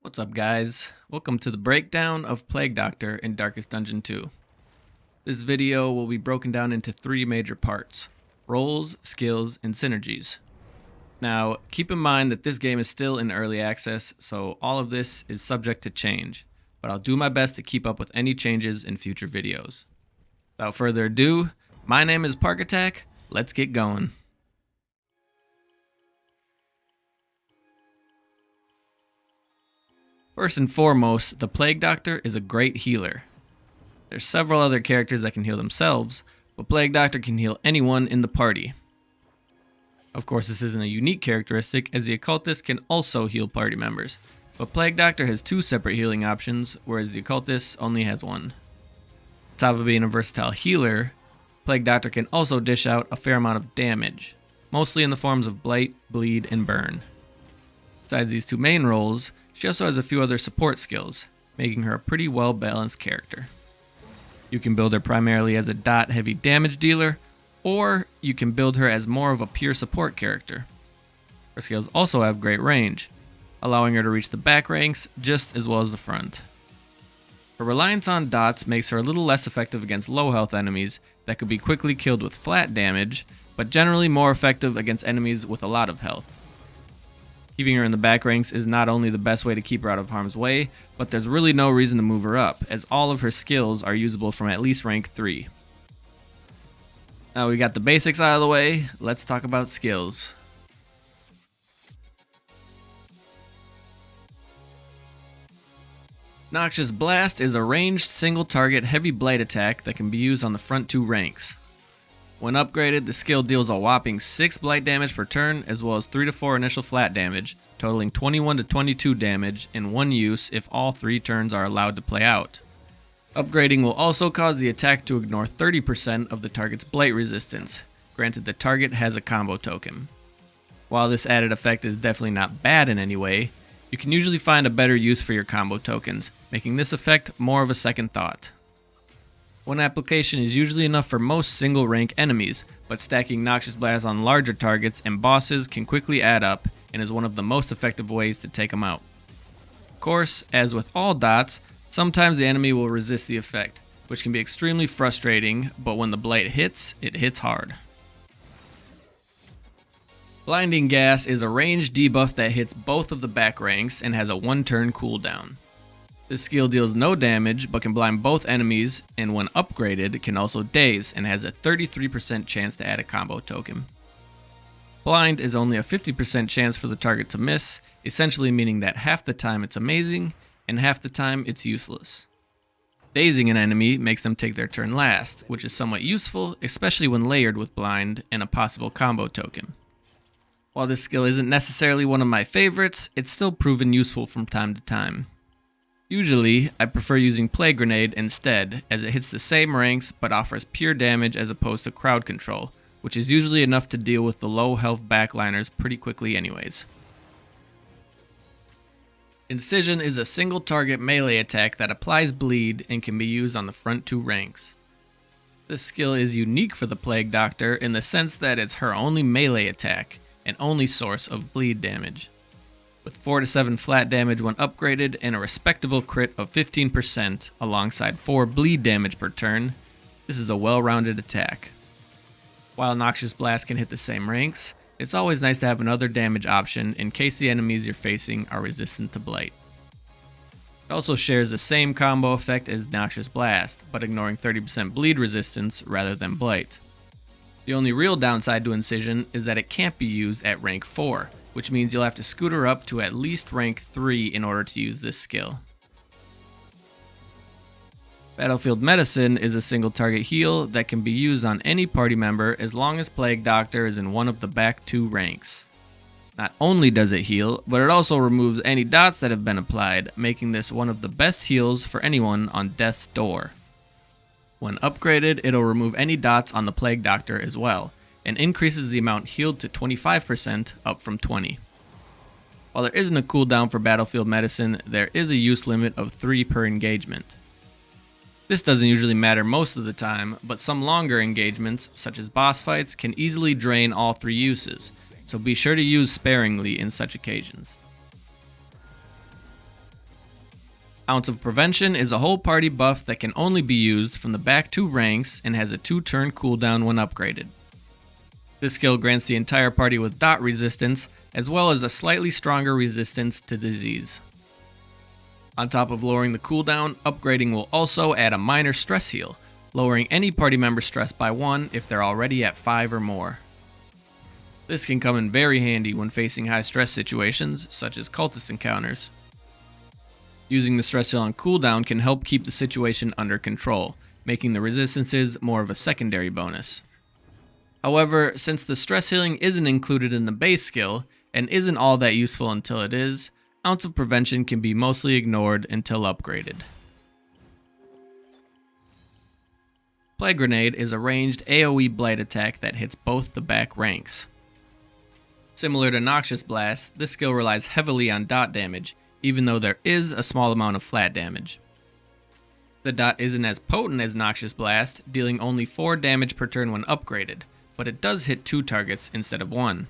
What's up, guys? Welcome to the breakdown of Plague Doctor in Darkest Dungeon 2. This video will be broken down into three major parts: roles, skills, and synergies. Now, keep in mind that this game is still in early access, so all of this is subject to change, but I'll do my best to keep up with any changes in future videos. Without further ado, my name is Park Attack. Let's get going. First and foremost, the Plague Doctor is a great healer. There's several other characters that can heal themselves, but Plague Doctor can heal anyone in the party. Of course, this isn't a unique characteristic, as the Occultist can also heal party members, but Plague Doctor has two separate healing options, whereas the Occultist only has one. On top of being a versatile healer, Plague Doctor can also dish out a fair amount of damage, mostly in the forms of Blight, Bleed, and Burn. Besides these two main roles, she also has a few other support skills, making her a pretty well-balanced character. You can build her primarily as a dot-heavy damage dealer, or you can build her as more of a pure support character. Her skills also have great range, allowing her to reach the back ranks just as well as the front. Her reliance on dots makes her a little less effective against low health enemies that could be quickly killed with flat damage, but generally more effective against enemies with a lot of health. Keeping her in the back ranks is not only the best way to keep her out of harm's way, but there's really no reason to move her up, as all of her skills are usable from at least rank 3. Now we got the basics out of the way, let's talk about skills. Noxious Blast is a ranged single target heavy blight attack that can be used on the front 2 ranks. When upgraded, the skill deals a whopping 6 blight damage per turn, as well as 3 to 4 initial flat damage, totaling 21 to 22 damage in one use if all 3 turns are allowed to play out. Upgrading will also cause the attack to ignore 30% of the target's blight resistance, granted the target has a combo token. While this added effect is definitely not bad in any way, you can usually find a better use for your combo tokens, making this effect more of a second thought. One application is usually enough for most single rank enemies, but stacking Noxious Blast on larger targets and bosses can quickly add up and is one of the most effective ways to take them out. Of course, as with all dots, sometimes the enemy will resist the effect, which can be extremely frustrating, but when the blight hits, it hits hard. Blinding Gas is a ranged debuff that hits both of the back ranks and has a 1-turn cooldown. This skill deals no damage, but can blind both enemies, and when upgraded, can also daze, and has a 33% chance to add a combo token. Blind is only a 50% chance for the target to miss, essentially meaning that half the time it's amazing, and half the time it's useless. Dazing an enemy makes them take their turn last, which is somewhat useful, especially when layered with blind and a possible combo token. While this skill isn't necessarily one of my favorites, it's still proven useful from time to time. Usually, I prefer using Plague Grenade instead, as it hits the same ranks but offers pure damage as opposed to crowd control, which is usually enough to deal with the low health backliners pretty quickly anyways. Incision is a single target melee attack that applies bleed and can be used on the front 2 ranks. This skill is unique for the Plague Doctor in the sense that it's her only melee attack and only source of bleed damage. With 4 to 7 flat damage when upgraded and a respectable crit of 15% alongside 4 bleed damage per turn, this is a well-rounded attack. While Noxious Blast can hit the same ranks, it's always nice to have another damage option in case the enemies you're facing are resistant to Blight. It also shares the same combo effect as Noxious Blast, but ignoring 30% bleed resistance rather than Blight. The only real downside to Incision is that it can't be used at rank 4, which means you'll have to scooter up to at least rank 3 in order to use this skill. Battlefield Medicine is a single target heal that can be used on any party member as long as Plague Doctor is in one of the back 2 ranks. Not only does it heal, but it also removes any dots that have been applied, making this one of the best heals for anyone on Death's Door. When upgraded, it'll remove any dots on the Plague Doctor as well, and increases the amount healed to 25%, up from 20%. While there isn't a cooldown for Battlefield Medicine, there is a use limit of 3 per engagement. This doesn't usually matter most of the time, but some longer engagements, such as boss fights, can easily drain all 3 uses, so be sure to use sparingly in such occasions. Ounce of Prevention is a whole party buff that can only be used from the back 2 ranks and has a 2-turn cooldown when upgraded. This skill grants the entire party with dot resistance, as well as a slightly stronger resistance to disease. On top of lowering the cooldown, upgrading will also add a minor stress heal, lowering any party member's stress by 1 if they're already at 5 or more. This can come in very handy when facing high stress situations, such as cultist encounters. Using the stress heal on cooldown can help keep the situation under control, making the resistances more of a secondary bonus. However, since the stress healing isn't included in the base skill, and isn't all that useful until it is, Ounce of Prevention can be mostly ignored until upgraded. Plague Grenade is a ranged AoE blight attack that hits both the back ranks. Similar to Noxious Blast, this skill relies heavily on dot damage, even though there is a small amount of flat damage. The dot isn't as potent as Noxious Blast, dealing only 4 damage per turn when upgraded, but it does hit 2 targets instead of 1.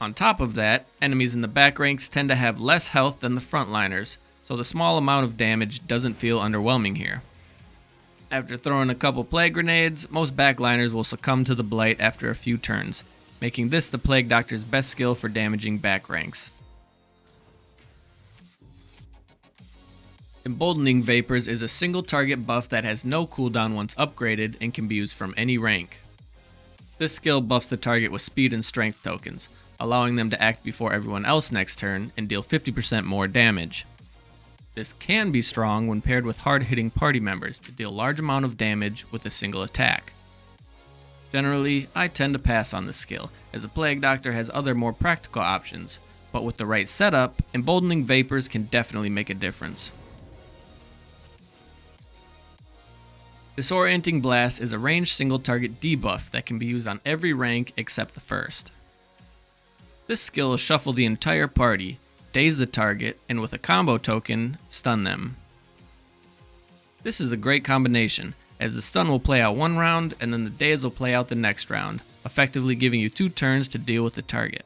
On top of that, enemies in the back ranks tend to have less health than the frontliners, so the small amount of damage doesn't feel underwhelming here. After throwing a couple Plague Grenades, most backliners will succumb to the blight after a few turns, making this the Plague Doctor's best skill for damaging back ranks. Emboldening Vapors is a single target buff that has no cooldown once upgraded and can be used from any rank. This skill buffs the target with speed and strength tokens, allowing them to act before everyone else next turn and deal 50% more damage. This can be strong when paired with hard-hitting party members to deal large amount of damage with a single attack. Generally, I tend to pass on this skill, as the Plague Doctor has other more practical options, but with the right setup, Emboldening Vapors can definitely make a difference. Disorienting Blast is a ranged single target debuff that can be used on every rank except the first. This skill will shuffle the entire party, daze the target, and with a combo token, stun them. This is a great combination, as the stun will play out one round and then the daze will play out the next round, effectively giving you 2 turns to deal with the target.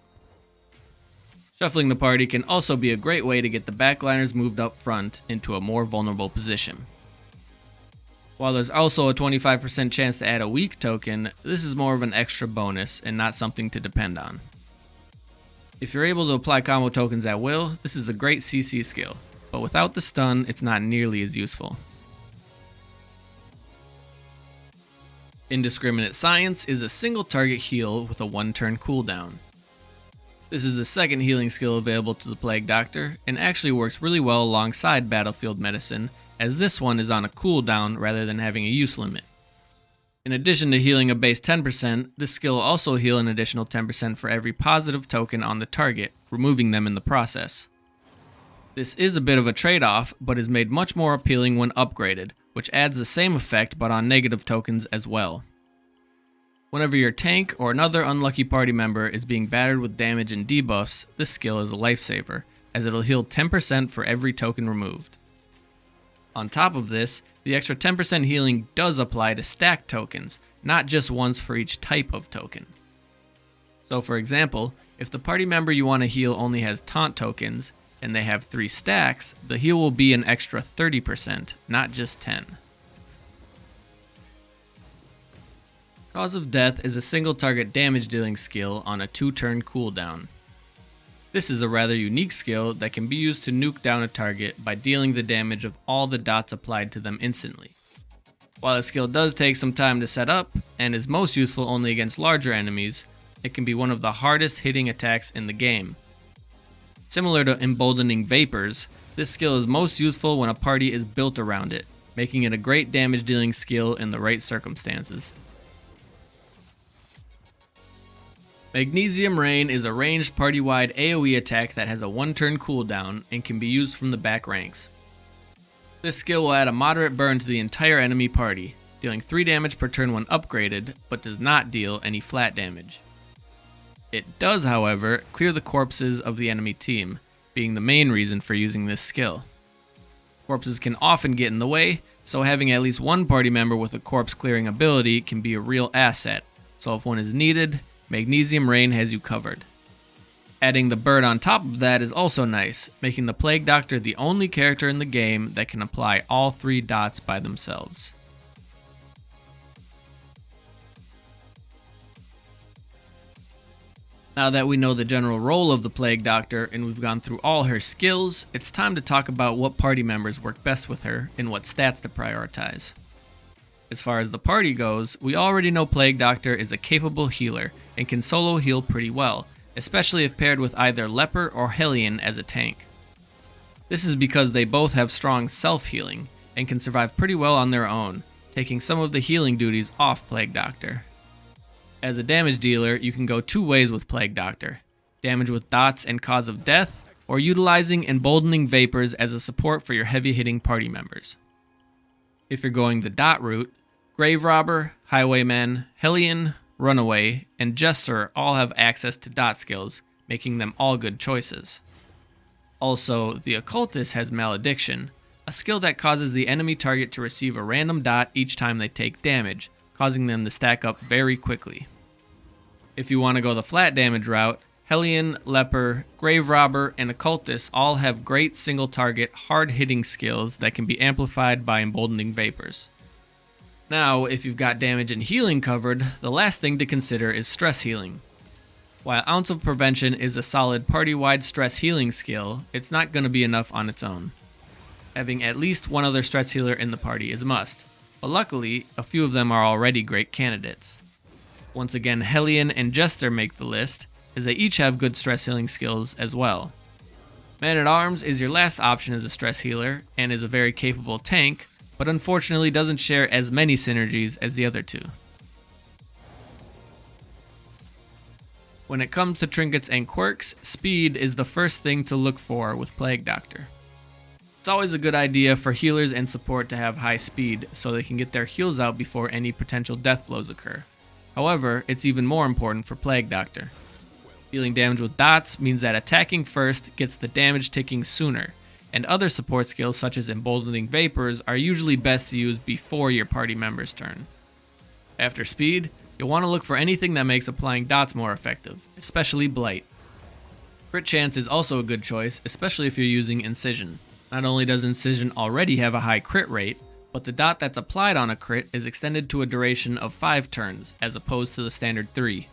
Shuffling the party can also be a great way to get the backliners moved up front into a more vulnerable position. While there's also a 25% chance to add a weak token, this is more of an extra bonus and not something to depend on. If you're able to apply combo tokens at will, this is a great CC skill, but without the stun, it's not nearly as useful. Indiscriminate Science is a single target heal with a 1-turn cooldown. This is the second healing skill available to the Plague Doctor, and actually works really well alongside Battlefield Medicine, as this one is on a cooldown rather than having a use limit. In addition to healing a base 10%, this skill will also heal an additional 10% for every positive token on the target, removing them in the process. This is a bit of a trade-off, but is made much more appealing when upgraded, which adds the same effect but on negative tokens as well. Whenever your tank or another unlucky party member is being battered with damage and debuffs, this skill is a lifesaver, as it'll heal 10% for every token removed. On top of this, the extra 10% healing does apply to stacked tokens, not just once for each type of token. So for example, if the party member you want to heal only has taunt tokens, and they have 3 stacks, the heal will be an extra 30%, not just 10. Cause of Death is a single target damage dealing skill on a 2-turn cooldown. This is a rather unique skill that can be used to nuke down a target by dealing the damage of all the dots applied to them instantly. While the skill does take some time to set up, and is most useful only against larger enemies, it can be one of the hardest hitting attacks in the game. Similar to Emboldening Vapors, this skill is most useful when a party is built around it, making it a great damage dealing skill in the right circumstances. Magnesium Rain is a ranged party-wide AoE attack that has a 1-turn cooldown and can be used from the back ranks. This skill will add a moderate burn to the entire enemy party, dealing 3 damage per turn when upgraded, but does not deal any flat damage. It does, however, clear the corpses of the enemy team, being the main reason for using this skill. Corpses can often get in the way, so having at least one party member with a corpse clearing ability can be a real asset, so if one is needed, Magnesium Rain has you covered. Adding the bird on top of that is also nice, making the Plague Doctor the only character in the game that can apply all 3 dots by themselves. Now that we know the general role of the Plague Doctor and we've gone through all her skills, it's time to talk about what party members work best with her and what stats to prioritize. As far as the party goes, we already know Plague Doctor is a capable healer and can solo heal pretty well, especially if paired with either Leper or Hellion as a tank. This is because they both have strong self-healing and can survive pretty well on their own, taking some of the healing duties off Plague Doctor. As a damage dealer, you can go 2 ways with Plague Doctor: damage with dots and cause of death, or utilizing emboldening vapors as a support for your heavy-hitting party members. If you're going the dot route, Grave Robber, Highwayman, Hellion, Runaway, and Jester all have access to dot skills, making them all good choices. Also, the Occultist has Malediction, a skill that causes the enemy target to receive a random dot each time they take damage, causing them to stack up very quickly. If you want to go the flat damage route, Hellion, Leper, Grave Robber, and Occultist all have great single target, hard-hitting skills that can be amplified by emboldening vapors. Now, if you've got damage and healing covered, the last thing to consider is stress healing. While Ounce of Prevention is a solid party-wide stress healing skill, it's not going to be enough on its own. Having at least one other stress healer in the party is a must, but luckily, a few of them are already great candidates. Once again, Hellion and Jester make the list, as they each have good stress healing skills as well. Man-at-Arms is your last option as a stress healer, and is a very capable tank, but unfortunately doesn't share as many synergies as the other 2. When it comes to trinkets and quirks, speed is the first thing to look for with Plague Doctor. It's always a good idea for healers and support to have high speed so they can get their heals out before any potential death blows occur. However, it's even more important for Plague Doctor. Dealing damage with dots means that attacking first gets the damage ticking sooner, and other support skills such as emboldening vapors are usually best to use before your party member's turn. After speed, you'll want to look for anything that makes applying dots more effective, especially Blight. Crit chance is also a good choice, especially if you're using Incision. Not only does Incision already have a high crit rate, but the dot that's applied on a crit is extended to a duration of 5 turns, as opposed to the standard 3.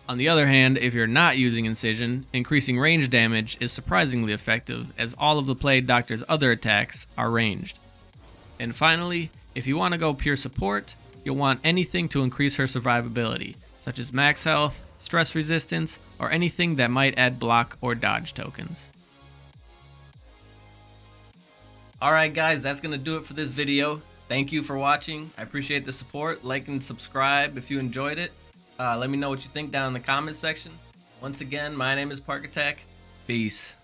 On the other hand, if you're not using Incision, increasing range damage is surprisingly effective, as all of the Plague Doctor's other attacks are ranged. And finally, if you want to go pure support, you'll want anything to increase her survivability, such as max health, stress resistance, or anything that might add block or dodge tokens. Alright guys, that's going to do it for this video. Thank you for watching. I appreciate the support. Like and subscribe if you enjoyed it. Let me know what you think down in the comments section. Once again, my name is Park Attack. Peace.